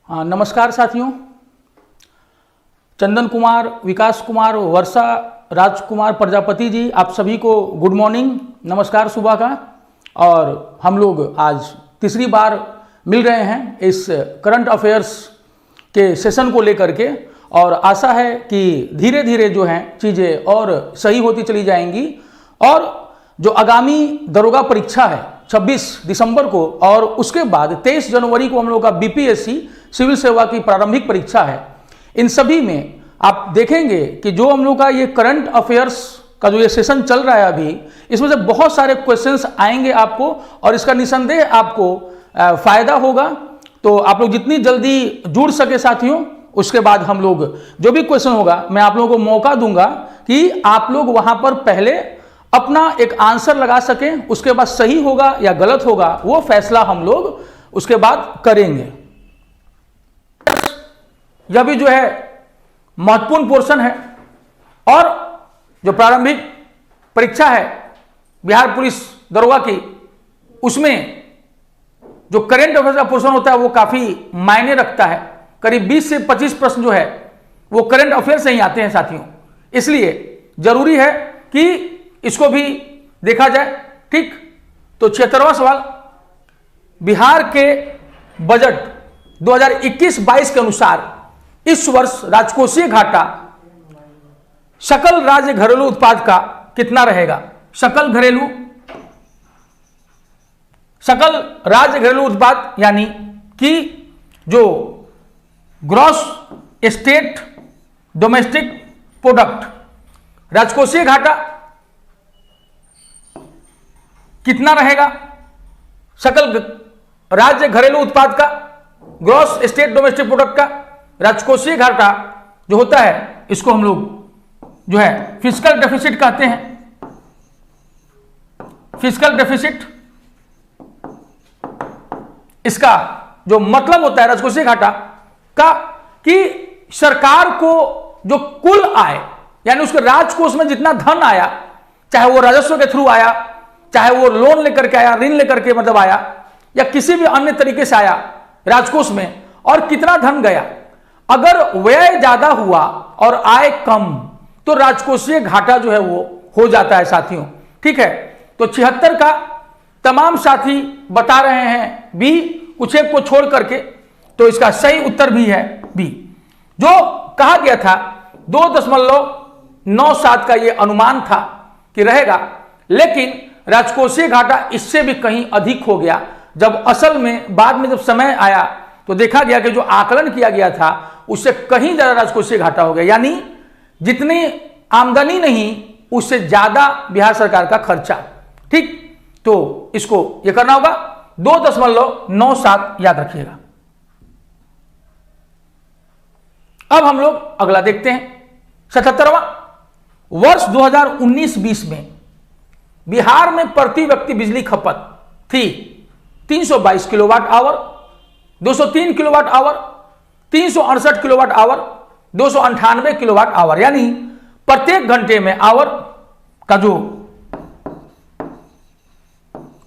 हाँ, नमस्कार साथियों। चंदन कुमार, विकास कुमार, वर्षा, राजकुमार प्रजापति जी, आप सभी को गुड मॉर्निंग, नमस्कार सुबह का। और हम लोग आज तीसरी बार मिल रहे हैं इस करंट अफेयर्स के सेशन को लेकर के, और आशा है कि धीरे धीरे जो हैं चीज़ें और सही होती चली जाएंगी। और जो आगामी दरोगा परीक्षा है 26 दिसंबर को, और उसके बाद 23 जनवरी को हम लोग का बीपीएससी सिविल सेवा की प्रारंभिक परीक्षा है। इन सभी में आप देखेंगे कि जो हम लोग का ये करंट अफेयर्स का जो ये सेशन चल रहा है अभी, इसमें से बहुत सारे क्वेश्चंस आएंगे आपको, और इसका निसंदेह आपको फायदा होगा। तो आप लोग जितनी जल्दी जुड़ सके साथियों, उसके बाद हम लोग जो भी क्वेश्चन होगा मैं आप लोगों को मौका दूंगा कि आप लोग वहां पर पहले अपना एक आंसर लगा सकें। उसके बाद सही होगा या गलत होगा वो फैसला हम लोग उसके बाद करेंगे। यह भी जो है महत्वपूर्ण पोर्शन है, और जो प्रारंभिक परीक्षा है बिहार पुलिस दरोगा की, उसमें जो करंट अफेयर्स का पोर्शन होता है वो काफी मायने रखता है। करीब 20 से 25 प्रश्न जो है वो करंट अफेयर से ही आते हैं साथियों, इसलिए जरूरी है कि इसको भी देखा जाए। ठीक, तो 76वां सवाल, बिहार के बजट 2021-22 के अनुसार इस वर्ष राजकोषीय घाटा सकल राज्य घरेलू उत्पाद का कितना रहेगा? सकल राज्य घरेलू उत्पाद यानी कि जो ग्रॉस स्टेट डोमेस्टिक प्रोडक्ट, राजकोषीय घाटा कितना रहेगा? सकल राज्य घरेलू उत्पाद का, ग्रॉस स्टेट डोमेस्टिक प्रोडक्ट का राजकोषीय घाटा जो होता है, इसको हम लोग जो है फिस्कल डेफिसिट कहते हैं। फिस्कल डेफिसिट, इसका जो मतलब होता है राजकोषीय घाटा का कि सरकार को जो कुल आय, यानी उसके राजकोष में जितना धन आया, चाहे वो राजस्व के थ्रू आया, चाहे वो लोन लेकर के आया, ऋण लेकर के मतलब आया, या किसी भी अन्य तरीके से आया राजकोष में, और कितना धन गया। अगर व्यय ज्यादा हुआ और आय कम, तो राजकोषीय घाटा जो है वो हो जाता है साथियों। ठीक है, तो 76 का तमाम साथी बता रहे हैं बी, कुछ एक को छोड़ करके, तो इसका सही उत्तर भी है बी। जो कहा गया था 2.97 का ये अनुमान था कि रहेगा, लेकिन राजकोषीय घाटा इससे भी कहीं अधिक हो गया। जब असल में बाद में जब समय आया तो देखा गया कि जो आकलन किया गया था उससे कहीं ज्यादा राजकोषीय घाटा हो गया, यानी जितनी आमदनी नहीं उससे ज्यादा बिहार सरकार का खर्चा। ठीक, तो इसको यह करना होगा 2.97 याद रखिएगा। अब हम लोग अगला देखते हैं 77वां, वर्ष 2019-20 में बिहार में प्रति व्यक्ति बिजली खपत थी 322 kilowatt hour, 203 kilowatt hour, 368 kilowatt hour, 298 kilowatt hour, यानी प्रत्येक घंटे में आवर का जो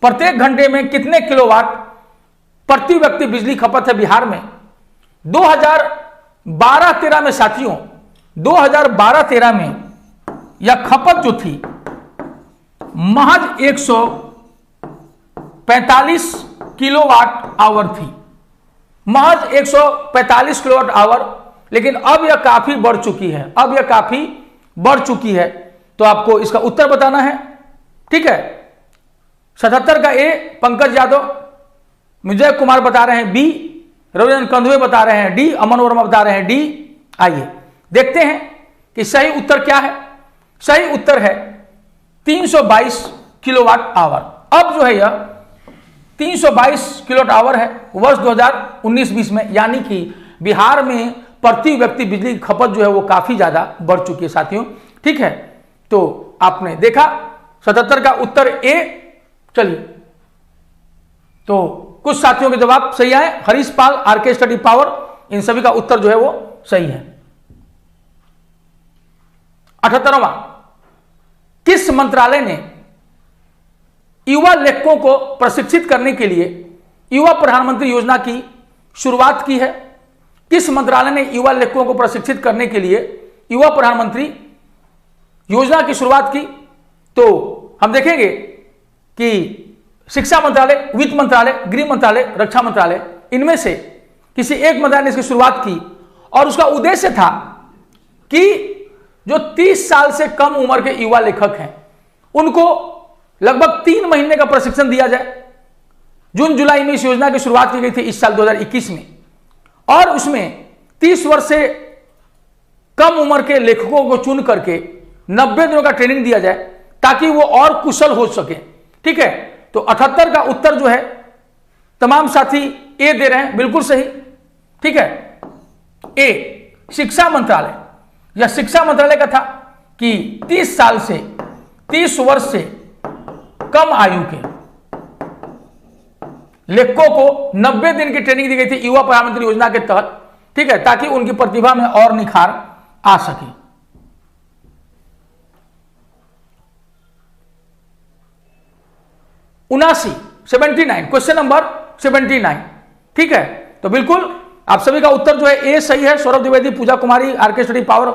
प्रत्येक घंटे में कितने किलोवाट प्रति व्यक्ति बिजली खपत है बिहार में। 2012-13 में साथियों, 2012-13 में यह खपत जो थी महज 145 किलोवाट आवर थी, महज 145 किलोवाट आवर। लेकिन अब यह काफी बढ़ चुकी है, तो आपको इसका उत्तर बताना है। ठीक है, 77 का ए पंकज यादव, विजय कुमार बता रहे हैं बी, रविंद्र कंधुए बता रहे हैं डी, अमन वर्मा बता रहे हैं डी। आइए देखते हैं कि सही उत्तर क्या है। सही उत्तर है 322 किलोवाट आवर। अब जो है यह 322 किलोवाट आवर है वर्ष 2019-20 में, यानी कि बिहार में प्रति व्यक्ति बिजली की खपत जो है वो काफी ज्यादा बढ़ चुकी है साथियों। ठीक है, तो आपने देखा 77 का उत्तर ए। चलिए, तो कुछ साथियों के जवाब सही आए, हरीश पाल, आरके स्टडी पावर, इन सभी का उत्तर जो है वो सही है। 78वां, किस मंत्रालय ने युवा लेखकों को प्रशिक्षित करने के लिए युवा प्रधानमंत्री योजना की शुरुआत की है? किस मंत्रालय ने युवा लेखकों को प्रशिक्षित करने के लिए युवा प्रधानमंत्री योजना की शुरुआत की? तो हम देखेंगे कि शिक्षा मंत्रालय, वित्त मंत्रालय, गृह मंत्रालय, रक्षा मंत्रालय, इनमें से किसी एक मंत्रालय ने इसकी शुरुआत की और उसका उद्देश्य था कि जो 30 साल से कम उम्र के युवा लेखक हैं उनको लगभग 3 महीने का प्रशिक्षण दिया जाए। जून जुलाई में इस योजना की शुरुआत की गई थी इस साल 2021 में, और उसमें 30 वर्ष से कम उम्र के लेखकों को चुन करके 90 दिनों का ट्रेनिंग दिया जाए ताकि वो और कुशल हो सके। ठीक है, तो 78 का उत्तर जो है तमाम साथी ए दे रहे हैं, बिल्कुल सही। ठीक है, ए शिक्षा मंत्रालय, या शिक्षा मंत्रालय का था कि 30 साल से 30 वर्ष से कम आयु के लेखकों को 90 दिन की ट्रेनिंग दी गई थी युवा प्रधानमंत्री योजना के तहत। ठीक है, ताकि उनकी प्रतिभा में और निखार आ सके। 79 क्वेश्चन नंबर 79। ठीक है, तो बिल्कुल आप सभी का उत्तर जो है ए सही है। सौरभ द्विवेदी, पूजा कुमारी, आरके स्टडी पावर,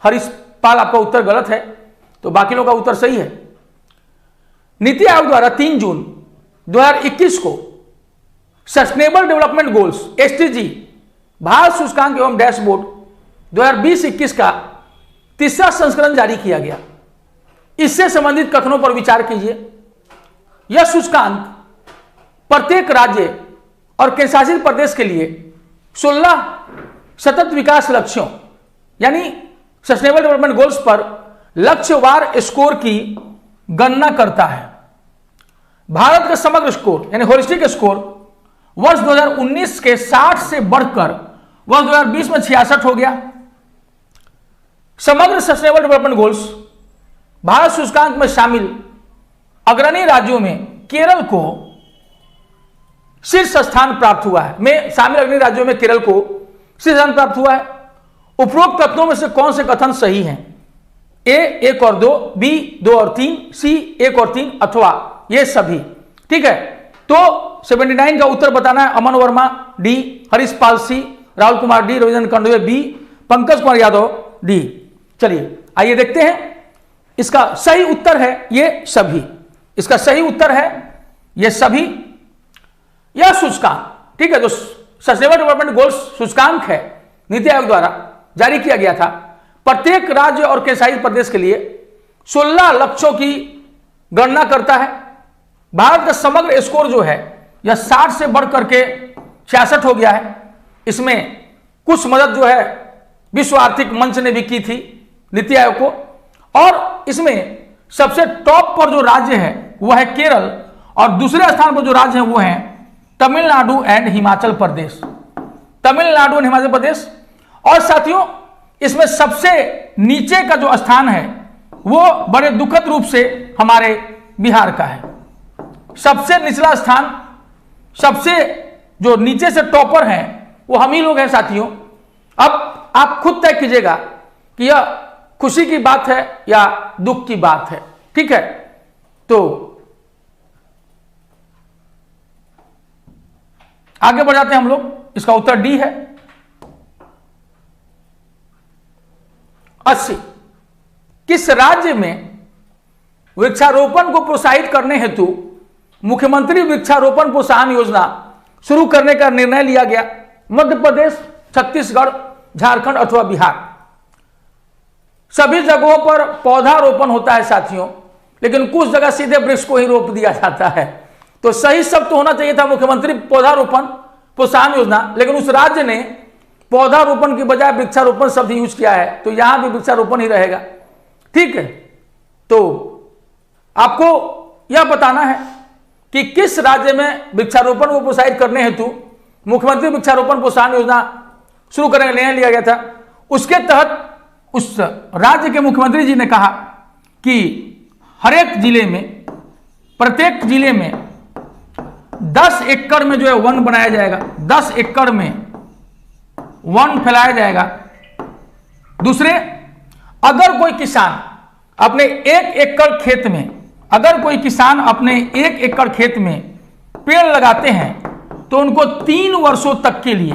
हरीश पाल, आपका उत्तर गलत है, तो बाकी लोगों का उत्तर सही है। नीति आयोग द्वारा 3 जून 2021 को sustainable development goals SDG Bharat सूचकांक एवं डैशबोर्ड 2020-21 का 3रा संस्करण जारी किया गया। इससे संबंधित कथनों पर विचार कीजिए। यह सूचकांक प्रत्येक राज्य और केंद्रशासित प्रदेश के लिए 16 सतत विकास लक्ष्यों यानी सस्टेनेबल डेवलपमेंट गोल्स पर लक्ष्यवार स्कोर की गणना करता है। भारत का समग्र स्कोर यानी होलिस्टिक स्कोर वर्ष 2019 के 60 से बढ़कर वर्ष 2020 में 66 हो गया। समग्र सस्टेनेबल डेवलपमेंट गोल्स भारत सूचकांक में शामिल अग्रणी राज्यों में केरल को शीर्ष स्थान प्राप्त हुआ है। में शामिल अग्रणी राज्यों में केरल को शीर्ष स्थान प्राप्त हुआ है। उपरोक्त कथनों में से कौन से कथन सही हैं? ए 1 और 2, बी 2 और 3, सी 1 और 3, अथवा ये सभी। ठीक है, तो 79 का उत्तर बताना है। Aman Verma D, Harish Pal C, Rahul Kumar D, Ravindra Kandwe B, Pankaj Kumar Yadav D. चलिए आइए देखते हैं। इसका सही उत्तर है ये सभी। इसका सही उत्तर है ये सभी। यह सूचकांक, ठीक है, जो सस्टेनेबल डेवलपमेंट गोल्स सूचकांक है नीति आयोग द्वारा जारी किया गया था, प्रत्येक राज्य और केंद्रशासित प्रदेश के लिए 16 लक्ष्यों की गणना करता है। भारत का समग्र स्कोर जो है यह 60 से बढ़ करके 66 हो गया है। इसमें कुछ मदद जो है विश्व आर्थिक मंच ने भी की थी नीति आयोग को, और इसमें सबसे टॉप पर जो राज्य है वह है केरल, और दूसरे स्थान पर जो राज्य है वो है तमिलनाडु एंड हिमाचल प्रदेश। तमिलनाडु एंड हिमाचल प्रदेश। और साथियों, इसमें सबसे नीचे का जो स्थान है वो बड़े दुखद रूप से हमारे बिहार का है। सबसे निचला स्थान, सबसे जो नीचे से टॉपर हैं वो हम ही लोग हैं साथियों। अब आप खुद तय कीजिएगा कि यह खुशी की बात है या दुख की बात है। ठीक है, तो आगे बढ़ जाते हैं हम लोग। इसका उत्तर डी है। 80 किस राज्य में वृक्षारोपण को प्रोत्साहित करने हेतु मुख्यमंत्री वृक्षारोपण प्रोत्साहन योजना शुरू करने का निर्णय लिया गया? मध्य प्रदेश, छत्तीसगढ़, झारखंड अथवा बिहार। सभी जगहों पर पौधारोपण होता है साथियों, लेकिन कुछ जगह सीधे वृक्ष को ही रोप दिया जाता है। तो सही शब्द तो होना चाहिए था मुख्यमंत्री पौधारोपण प्रोत्साहन योजना, लेकिन उस राज्य ने पौधारोपण की बजाय वृक्षारोपण शब्द यूज किया है, तो यहां भी वृक्षारोपण ही रहेगा। ठीक है, तो आपको यह बताना है कि किस राज्य में वृक्षारोपण को प्रोत्साहित करने हेतु मुख्यमंत्री वृक्षारोपण प्रोत्साहन योजना शुरू करने का निर्णय लिया गया था। उसके तहत उस राज्य के मुख्यमंत्री जी ने कहा कि हर एक जिले में, प्रत्येक जिले में 10 एकड़ में जो है वन बनाया जाएगा। 10 एकड़ में वन फैलाया जाएगा। दूसरे, अगर कोई किसान अपने 1 एकड़ खेत में, अगर कोई किसान अपने 1 एकड़ खेत में पेड़ लगाते हैं तो उनको 3 वर्षों तक के लिए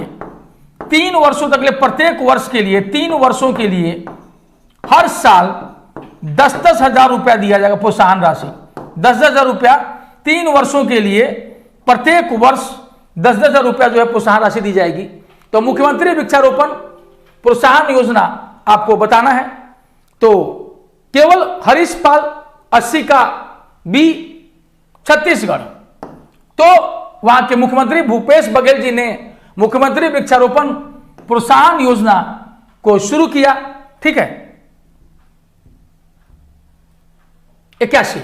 3 वर्षों तक ले, प्रत्येक वर्ष के लिए 3 वर्षों के लिए हर साल 10-10 हजार रुपया दिया जाएगा प्रोत्साहन राशि। 10-10 हजार रुपया 3 वर्षों के लिए, प्रत्येक वर्ष 10-10 हजार रुपया जो है प्रोत्साहन राशि दी जाएगी। तो मुख्यमंत्री वृक्षारोपण प्रोत्साहन योजना आपको बताना है। तो केवल हरीशपाल 80 का बी, छत्तीसगढ़। तो वहां के मुख्यमंत्री भूपेश बघेल जी ने मुख्यमंत्री वृक्षारोपण प्रोत्साहन योजना को शुरू किया। ठीक है। 81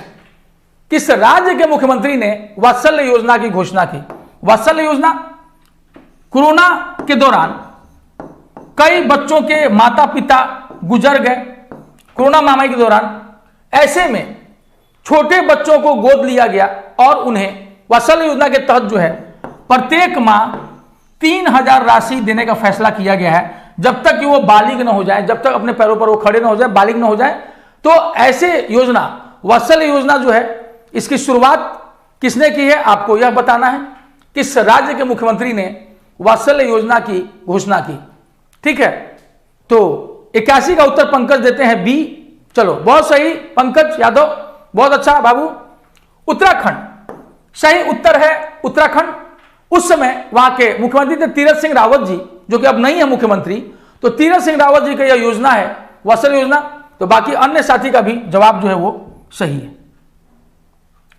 किस राज्य के मुख्यमंत्री ने वात्सल्य योजना की घोषणा की? वात्सल्य योजना, कोरोना के दौरान कई बच्चों के माता पिता गुजर गए कोरोना महामारी के दौरान। ऐसे में छोटे बच्चों को गोद लिया गया और उन्हें वात्सल्य योजना के तहत जो है प्रत्येक माह 3,000 राशि देने का फैसला किया गया है, जब तक कि वो बालिग न हो जाए, जब तक अपने पैरों पर वो खड़े न हो जाए, बालिग न हो जाए। तो ऐसे योजना, वात्सल्य योजना जो है, इसकी शुरुआत किसने की है आपको यह बताना है। किस राज्य के मुख्यमंत्री ने वात्सल्य योजना की घोषणा की? ठीक है। तो 81 का उत्तर पंकज देते हैं बी। चलो, बहुत सही पंकज यादव, बहुत अच्छा बाबू। उत्तराखंड, सही उत्तर है उत्तराखंड। उस समय वहां के मुख्यमंत्री थे तीरथ सिंह रावत जी, जो कि अब नहीं है मुख्यमंत्री। तो तीरथ सिंह रावत जी की यह योजना है वात्सल्य योजना। तो बाकी अन्य साथी का भी जवाब जो है वो सही है।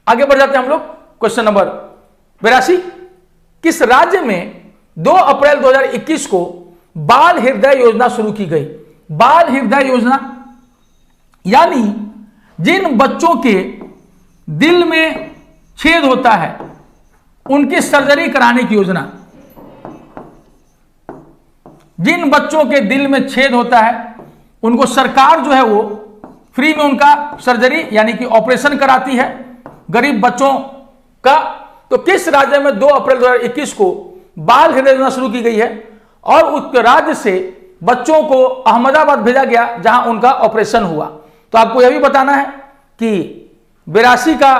आगे बढ़ जाते हैं हम लोग। क्वेश्चन नंबर 82, किस राज्य में 2 अप्रैल 2021 को बाल हृदय योजना शुरू की गई? बाल हृदय योजना यानी जिन बच्चों के दिल में छेद होता है उनकी सर्जरी कराने की योजना। जिन बच्चों के दिल में छेद होता है उनको सरकार जो है वो फ्री में उनका सर्जरी यानी कि ऑपरेशन कराती है, गरीब बच्चों का। तो किस राज्य में 2 अप्रैल 2021 को बाल हृदय योजना शुरू की गई है? और उस राज्य से बच्चों को अहमदाबाद भेजा गया जहां उनका ऑपरेशन हुआ। तो आपको यह भी बताना है कि 82 का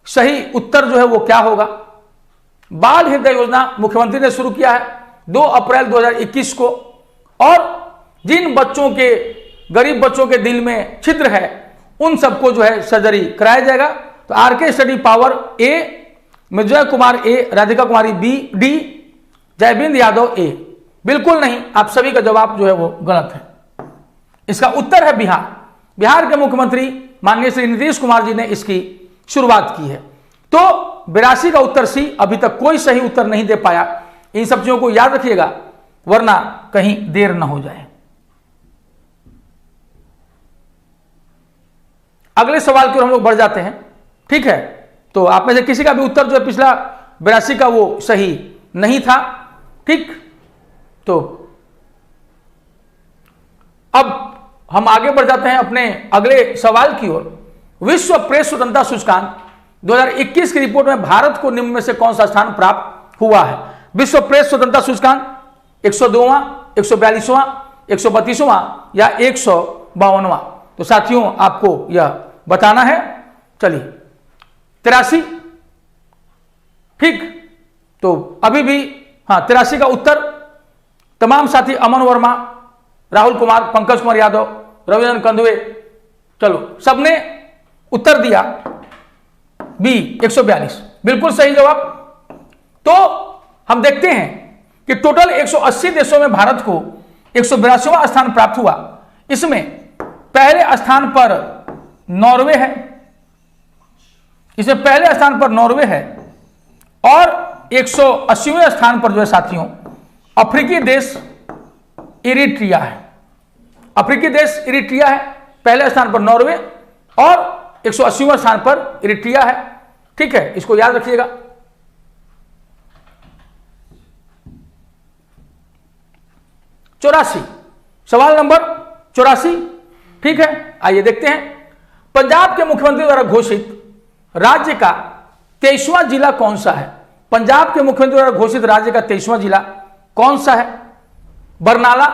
सही उत्तर जो है वो क्या होगा। बाल हृदय योजना मुख्यमंत्री ने शुरू किया है 2 अप्रैल 2021 को, और जिन बच्चों के, गरीब बच्चों के दिल में छिद्र है उन सबको जो है सर्जरी कराया जाएगा। तो आरके स्टडी पावर ए, मृत्युंजय कुमार ए, राधिका कुमारी बी, डी, जयबिंद यादव ए। बिल्कुल नहीं, आप सभी का जवाब जो है वो गलत है। इसका उत्तर है बिहार। बिहार के मुख्यमंत्री माननीय श्री नीतीश कुमार जी ने इसकी शुरुआत की है। तो 82 का उत्तर सी। अभी तक कोई सही उत्तर नहीं दे पाया। इन सब चीजों को याद रखिएगा वरना कहीं देर न हो जाए। अगले सवाल की ओर हम लोग बढ़ जाते हैं। ठीक है। तो आप में से किसी का भी उत्तर जो है पिछला 82 का वो सही नहीं था। ठीक। तो अब हम आगे बढ़ जाते हैं अपने अगले सवाल की ओर। विश्व प्रेस स्वतंत्रता सूचकांक 2021 की रिपोर्ट में भारत को निम्न में से कौन सा स्थान प्राप्त हुआ है? विश्व प्रेस स्वतंत्रता सूचकांक 102वां, 142वां, 132वां या 152वां? तो साथियों आपको यह बताना है। चलिए, 83। ठीक। तो अभी भी 83 का उत्तर तमाम साथी अमन वर्मा, राहुल कुमार, पंकज कुमार यादव, रविंद्र कंदुए, चलो सबने उत्तर दिया बी 142, बिल्कुल सही जवाब। तो हम देखते हैं कि टोटल 180 देशों में भारत को 182वां स्थान प्राप्त हुआ। इसमें पहले स्थान पर नॉर्वे है, इसमें पहले स्थान पर नॉर्वे है, और 180वें स्थान पर जो है साथियों अफ्रीकी देश इरिट्रिया है। अफ्रीकी देश इरिट्रिया है, पहले स्थान पर नॉर्वे और 180वां स्थान पर इरिट्रिया है। ठीक है, इसको याद रखिएगा। चौरासी, सवाल नंबर 84। ठीक है, आइए देखते हैं। पंजाब के मुख्यमंत्री द्वारा घोषित राज्य का 23वां जिला कौन सा है? पंजाब के मुख्यमंत्री द्वारा घोषित राज्य का 23वां जिला कौन सा है? बरनाला,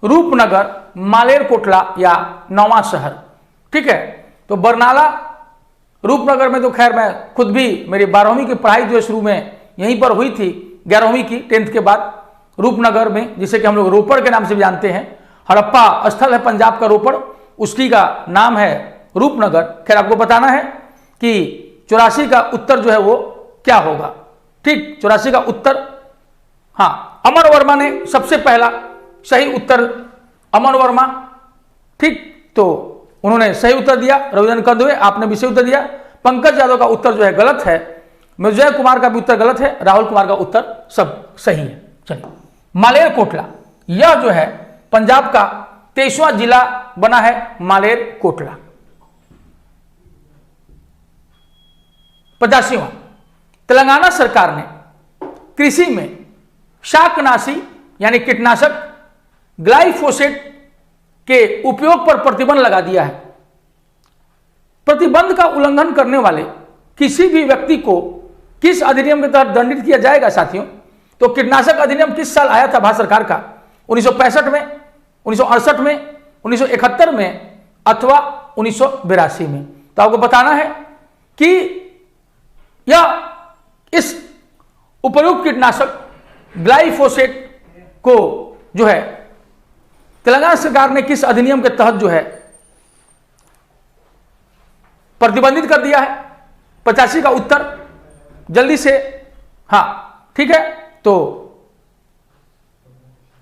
रूपनगर, मालेरकोटला या नवां शहर? ठीक है, तो बरनाला, रूपनगर में तो खैर मैं खुद भी, मेरी 12वीं की पढ़ाई जो शुरू में यहीं पर हुई थी, 11वीं की 10th के बाद रूपनगर में, जिसे कि हम लोग रोपड़ के नाम से भी जानते हैं। हड़प्पा स्थल है पंजाब का रोपड़, उसकी का नाम है रूपनगर। खैर आपको बताना है कि 84 का उत्तर जो है वो क्या होगा। ठीक, 84 का उत्तर, हाँ, अमर वर्मा ने सबसे पहला सही उत्तर, अमर वर्मा। ठीक, तो उन्होंने सही उत्तर दिया। रविंद्र कंदवे आपने भी सही उत्तर दिया। पंकज यादव का उत्तर जो है गलत है। विजय कुमार का भी उत्तर गलत है। राहुल कुमार का उत्तर सब सही है। चलिए, मालेर कोटला, यह जो है पंजाब का 23वां जिला बना है मालेर कोटला। 85वां, तेलंगाना सरकार ने कृषि में शाकनाशी यानी कीटनाशक ग्लाइफोसेट के उपयोग पर प्रतिबंध लगा दिया है। प्रतिबंध का उल्लंघन करने वाले किसी भी व्यक्ति को किस अधिनियम के तहत दंडित किया जाएगा साथियों? तो कीटनाशक अधिनियम किस साल आया था भारत सरकार का? 1965 में, 1968 में, 1971 में अथवा 1982 में? तो आपको बताना है कि यह इस उपयुक्त कीटनाशक ग्लाइफोसेट को जो है तेलंगाना सरकार ने किस अधिनियम के तहत जो है प्रतिबंधित कर दिया है। 85 का उत्तर जल्दी से, हाँ ठीक है, तो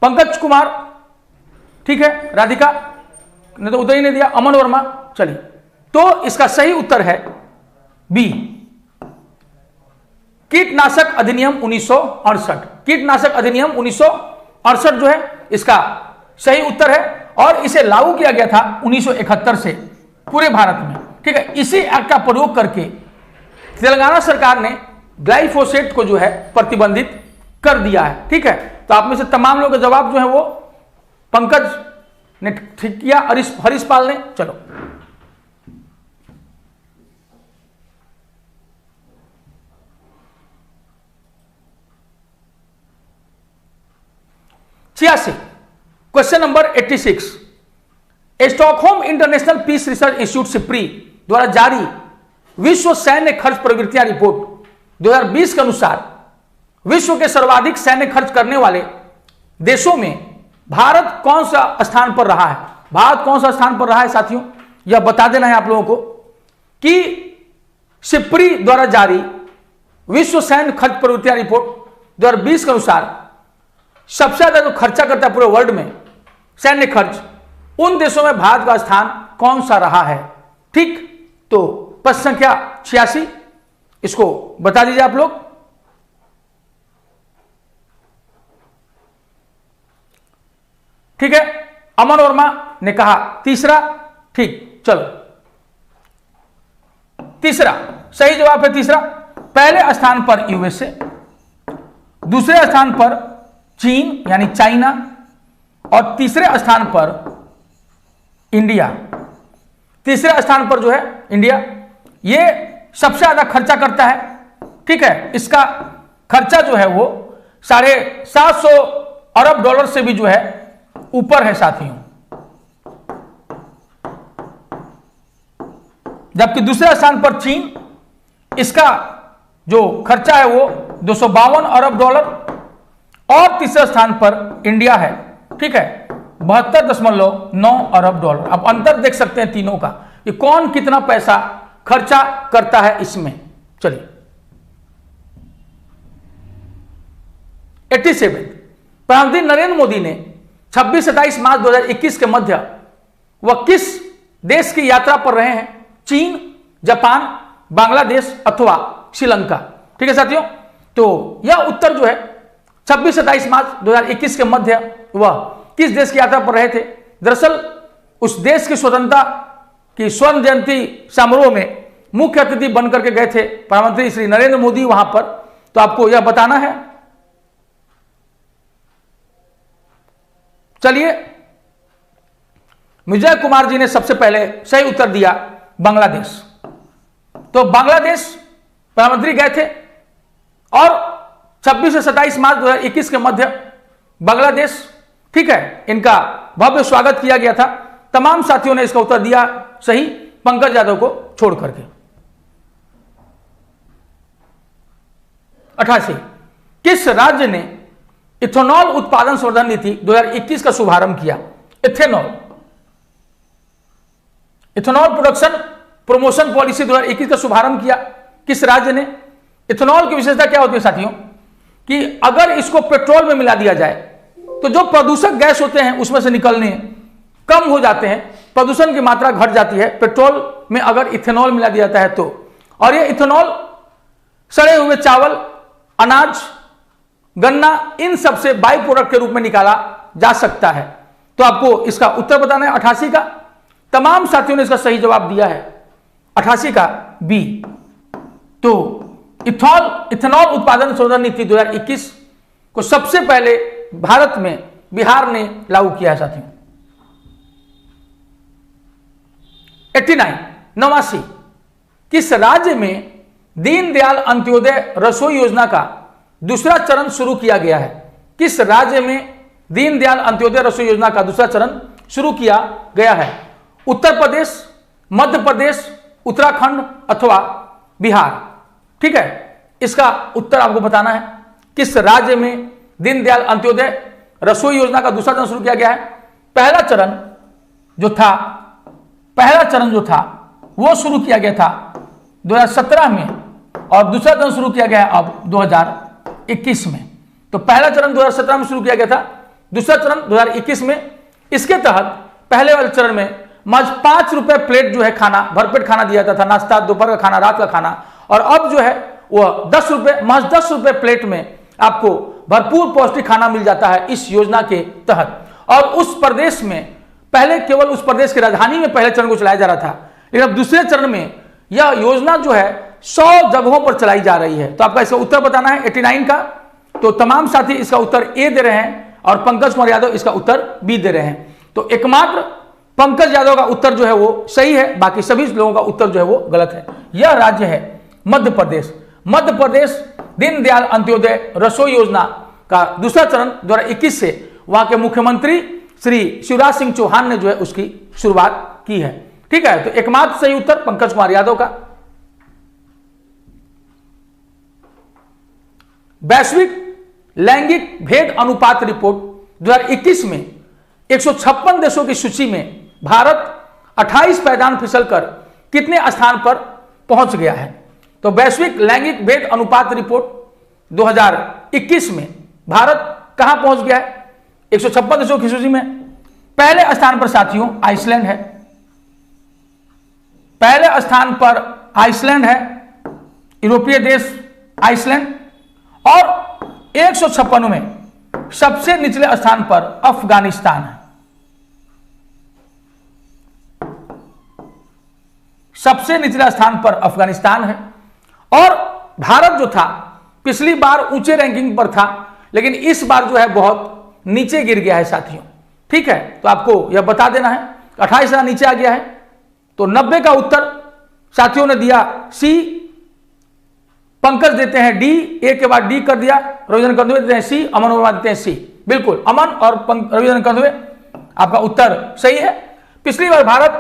पंकज कुमार, ठीक है, राधिका ने तो उत्तर ही नहीं दिया, अमन वर्मा। चलिए, तो इसका सही उत्तर है बी, कीटनाशक अधिनियम 1968। कीटनाशक अधिनियम 1968 जो है इसका सही उत्तर है और इसे लागू किया गया था 1971 से पूरे भारत में। ठीक है, इसी एक्ट का प्रयोग करके तेलंगाना सरकार ने ग्लाइफोसेट को जो है प्रतिबंधित कर दिया है। ठीक है, तो आप में से तमाम लोगों के जवाब जो है वो पंकज ने ठीक किया, हरीश पाल ने। चलो, question number 86, Stockholm International Peace Research Institute SIPRI द्वारा जारी विश्व सैन्य खर्च प्रवृत्तियां रिपोर्ट 2020 के अनुसार विश्व के सर्वाधिक सैन्य खर्च करने वाले देशों में भारत कौन सा स्थान पर रहा है? भारत कौन सा स्थान पर रहा है साथियों? यह बता देना है आप लोगों को कि सिप्री द्वारा जारी विश्व सैन्य खर्च प्रवृत्तियां रिपोर्ट 2020 के अनुसार सबसे ज्यादा जो खर्चा करता है पूरे वर्ल्ड में सैन्य खर्च, उन देशों में भारत का स्थान कौन सा रहा है? ठीक, तो प्रश्न संख्या 86 इसको बता दीजिए आप लोग। ठीक है, अमन वर्मा ने कहा तीसरा। ठीक, चलो, तीसरा सही जवाब है। तीसरा, पहले स्थान पर यूएसए, दूसरे स्थान पर चीन यानी चाइना और तीसरे स्थान पर इंडिया। तीसरे स्थान पर जो है इंडिया, ये सबसे ज्यादा खर्चा करता है। ठीक है, इसका खर्चा जो है वो 750 अरब डॉलर से भी जो है ऊपर है साथियों। जबकि दूसरे स्थान पर चीन, इसका जो खर्चा है वो 252 अरब डॉलर और तीसरे स्थान पर इंडिया है। ठीक है, 72.9 अरब डॉलर। अब अंतर देख सकते हैं तीनों का कि कौन कितना पैसा खर्चा करता है इसमें। चलिए, 87, प्रधानमंत्री नरेंद्र मोदी ने 26-27 मार्च 2021 के मध्य वह किस देश की यात्रा पर रहे हैं? चीन, जापान, बांग्लादेश अथवा श्रीलंका। ठीक है साथियों, तो यह उत्तर जो है 26-27 मार्च 2021 के मध्य वह किस देश की यात्रा पर रहे थे? दरअसल उस देश की स्वतंत्रता की स्वर्ण जयंती समारोह में मुख्य अतिथि बनकर के गए थे प्रधानमंत्री श्री नरेंद्र मोदी वहां पर। तो आपको यह बताना है। चलिए, विजय कुमार जी ने सबसे पहले सही उत्तर दिया बांग्लादेश। तो बांग्लादेश प्रधानमंत्री गए थे और 26 से 27 मार्च 2021 के मध्य बांग्लादेश, ठीक है, इनका भव्य स्वागत किया गया था। तमाम साथियों ने इसका उत्तर दिया सही, पंकज यादव को छोड़ करके। 88, किस राज्य ने इथेनॉल उत्पादन संवर्धन नीति 2021 का शुभारंभ किया। इथेनॉल प्रोडक्शन प्रमोशन पॉलिसी 2021 का शुभारंभ किया। किस राज्य ने? इथेनॉल की विशेषता क्या होती है साथियों कि अगर इसको पेट्रोल में मिला दिया जाए तो जो प्रदूषक गैस होते हैं उसमें से निकलने कम हो जाते हैं, प्रदूषण की मात्रा घट जाती है पेट्रोल में अगर इथेनॉल मिला दिया जाता है तो। और ये इथेनॉल सड़े हुए चावल, अनाज, गन्ना, इन सब से बाई प्रोडक्ट के रूप में निकाला जा सकता है। तो आपको इसका उत्तर बताना है 88 का। तमाम साथियों ने इसका सही जवाब दिया है 88 का बी। तो इथेनॉल उत्पादन संवर्धन नीति 2021 को सबसे पहले भारत में बिहार ने लागू किया है साथियों। 89 किस राज्य में दीनदयाल अंत्योदय रसोई योजना का दूसरा चरण शुरू किया गया है? किस राज्य में दीनदयाल अंत्योदय रसोई योजना का दूसरा चरण शुरू किया गया है? उत्तर प्रदेश, मध्य प्रदेश, उत्तराखंड अथवा बिहार। ठीक है, इसका उत्तर आपको बताना है। किस राज्य में दीनदयाल अंत्योदय रसोई योजना का दूसरा चरण शुरू किया गया है? पहला चरण जो था वो शुरू किया गया था 2017 में और दूसरा चरण शुरू किया गया है अब 2021 में। तो पहला चरण 2017 में शुरू किया गया था, दूसरा चरण 2021 में। इसके तहत पहले वाले चरण में महज 5 रुपए प्लेट जो है खाना, भरपेट खाना दिया जाता था, नाश्ता, दोपहर का खाना, रात का खाना। और अब जो है वह 10 रुपए, महज 10 रुपए प्लेट में आपको भरपूर पौष्टिक खाना मिल जाता है इस योजना के तहत। और उस प्रदेश में पहले केवल उस प्रदेश की राजधानी में पहले चरण को चलाया जा रहा था, लेकिन अब दूसरे चरण में यह योजना जो है 100 जगहों पर चलाई जा रही है। तो आपका इसका उत्तर बताना है 89 का। तो तमाम साथी इसका उत्तर ए दे रहे हैं और पंकज कुमार यादव इसका उत्तर बी दे रहे हैं। तो एकमात्र पंकज यादव का उत्तर जो है वो सही है, बाकी सभी लोगों का उत्तर जो है वो गलत है। यह राज्य है मध्य प्रदेश। मध्य प्रदेश दीनदयाल अंत्योदय रसोई योजना का दूसरा चरण 2021 से वहां के मुख्यमंत्री श्री शिवराज सिंह चौहान ने जो है उसकी शुरुआत की है। ठीक है, तो एकमात्र सही उत्तर पंकज कुमार यादव का। वैश्विक लैंगिक भेद अनुपात रिपोर्ट 2021 में 156 देशों की सूची में भारत 28 पायदान फिसलकर कितने स्थान पर पहुंच गया है? तो वैश्विक लैंगिक भेद अनुपात रिपोर्ट 2021 में भारत कहां पहुंच गया है? 156 देशों की सूची में पहले स्थान पर साथियों आइसलैंड है। पहले स्थान पर आइसलैंड है, यूरोपीय देश आइसलैंड। और 156 में सबसे निचले स्थान पर अफगानिस्तान है। सबसे निचला स्थान पर अफगानिस्तान है। और भारत जो था पिछली बार ऊंचे रैंकिंग पर था, लेकिन इस बार जो है बहुत नीचे गिर गया है साथियों। ठीक है, तो आपको यह बता देना है 28 नीचे आ गया है। तो 90 का उत्तर साथियों ने दिया सी, पंकज देते हैं डी, ए के बाद डी कर दिया, रविचंद्रन कंदुए देते हैं सी, अमन वर्मा देते हैं सी। बिल्कुल, अमन और रविचंद्रन कंदुए आपका उत्तर सही है। पिछली बार भारत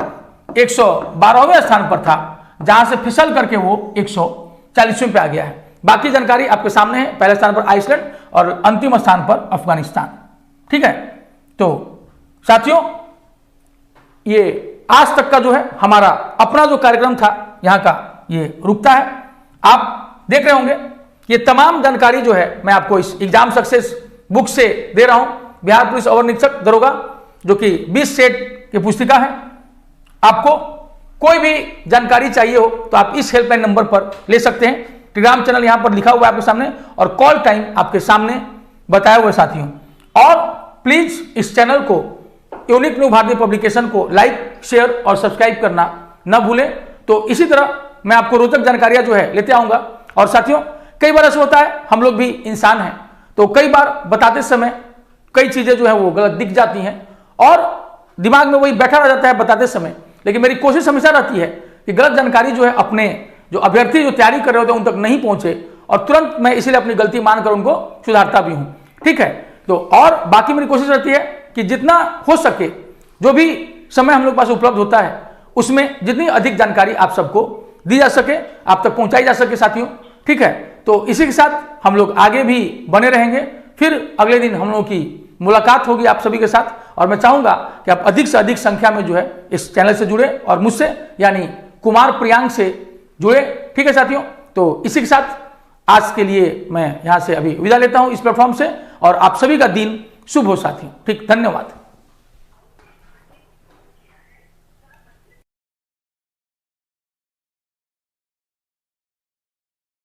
112वें स्थान पर था, जहां से फिसल करके वो 140वें पे आ गया है। बाकी जानकारी आपके सामने है। पहले स्थान पर आइसलैंड और अंतिम स्थान पर अफगानिस्तान। ठीक है, तो साथियों ये आज तक का जो है हमारा अपना जो कार्यक्रम था यहां का ये रुकता है। आप देख रहे होंगे ये तमाम जानकारी जो है मैं आपको इस एग्जाम सक्सेस बुक से दे रहा हूं। बिहार पुलिस अवर निरीक्षक दरोगा जो कि 20 सेट की पुस्तिका है। आपको कोई भी जानकारी चाहिए हो तो आप इस हेल्पलाइन नंबर पर ले सकते हैं। टेलीग्राम चैनल यहां पर लिखा हुआ है आपके सामने और कॉल टाइम आपके सामने बताया हुआ है साथियों। और प्लीज इस चैनल को यूनिक न्यू भारतीय पब्लिकेशन को लाइक, शेयर और सब्सक्राइब करना न भूलें। तो इसी तरह मैं आपको रोचक जानकारियां जो है लेते आऊंगा। और साथियों कई बार ऐसा होता है, हम लोग भी इंसान हैं, तो कई बार बताते समय कई चीजें जो है वो गलत दिख जाती हैं और दिमाग में वही बैठा रह जाता है बताते समय। लेकिन मेरी कोशिश हमेशा रहती है कि गलत जानकारी जो है अपने जो अभ्यर्थी जो तैयारी कर रहे होते हैं उन तक नहीं पहुंचे, और तुरंत मैं इसीलिए अपनी गलती मानकर उनको सुधारता भी हूं। ठीक है, तो और बाकी मेरी कोशिश रहती है कि जितना हो सके, जो भी समय हम लोग पास उपलब्ध होता है उसमें जितनी अधिक जानकारी आप सबको दी जा सके, आप तक पहुंचाई जा सके साथियों। ठीक है, तो इसी के साथ हम लोग आगे भी बने रहेंगे। फिर अगले दिन हम लोगों की मुलाकात होगी आप सभी के साथ। और मैं चाहूंगा कि आप अधिक से अधिक संख्या में जो है इस चैनल से जुड़े और मुझसे यानी कुमार प्रियांक से जुड़े। ठीक है साथियों, तो इसी के साथ आज के लिए मैं यहां से अभी विदा लेता हूं इस प्लेटफॉर्म से, और आप सभी का दिन शुभ हो साथियों। ठीक, धन्यवाद।